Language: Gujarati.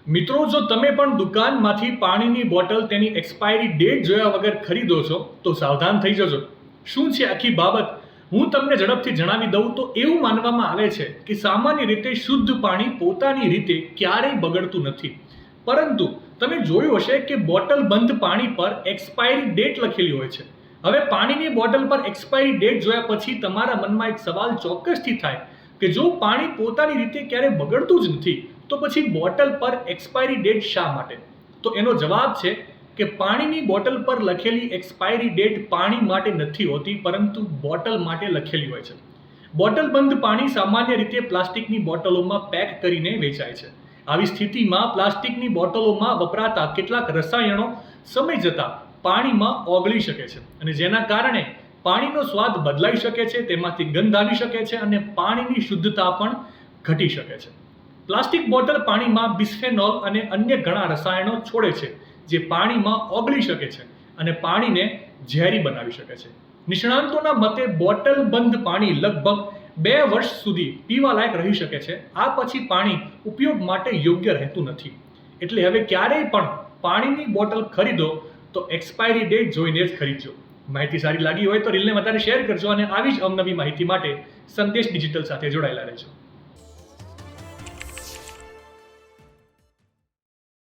મિત્રો, જો તમે પણ દુકાનમાંથી પાણીની બોટલ તેની એક્સપાયરી ડેટ જોયા વગર ખરીદો છો તો સાવધાન થઈ જજો. શું છે આખી બાબત હું તમને ઝડપથી જણાવી દઉં તો એવું માનવામાં આવે છે કે સામાન્ય રીતે શુદ્ધ પાણી પોતાની રીતે ક્યારેય બગડતું નથી. પરંતુ તમે જોયું હશે કે બોટલ બંધ પાણી પર એક્સપાયરી ડેટ લખેલી હોય છે. હવે પાણીની બોટલ પર એક્સપાયરી ડેટ જોયા પછી તમારા મનમાં એક સવાલ ચોક્કસથી થાય કે જો પાણી પોતાની રીતે ક્યારે બગડતું જ નથી તો પછી બોટલ પર એક્સપાયરી ડેટ શા માટે? તો એનો જવાબ છે કે પાણીની બોટલ પર લખેલી એક્સપાયરી ડેટ પાણી માટે નથી હોતી, પરંતુ બોટલ માટે લખેલી હોય છે. બોટલ બંધ પાણી સામાન્ય રીતે પ્લાસ્ટિકની બોટલોમાં પેક કરીને વેચાય છે. આવી સ્થિતિમાં પ્લાસ્ટિકની બોટલોમાં વપરાતા કેટલાક રસાયણો સમય જતાં પાણીમાં ઓગળી શકે છે અને જેના કારણે પાણીનો સ્વાદ બદલાઈ શકે છે, તેમાંથી ગંધ આવી શકે છે અને પાણીની શુદ્ધતા પણ ઘટી શકે છે. પ્લાસ્ટિક બોટલ પાણીમાં બિસ્ફેનોલ અને અન્ય ઘણા રસાયણો છોડે છે જે પાણીમાં ઓગળી શકે છે અને પાણીને ઝેરી બનાવી શકે છે. નિષ્ણાંતોના મતે બોટલ બંધ પાણી લગભગ 2 વર્ષ સુધી પીવાલાયક રહી શકે છે. આ પછી પાણી ઉપયોગ માટે યોગ્ય રહેતું નથી. એટલે હવે ક્યારેય પણ પાણીની બોટલ ખરીદો તો એક્સપાયરી ડેટ જોઈને જ ખરીદજો. માહિતી સારી લાગી હોય તો રીલને વધારે શેર કરજો અને આવી જ અવનવી માહિતી માટે સંદેશ ડિજિટલ સાથે જોડાયેલા રહેજો.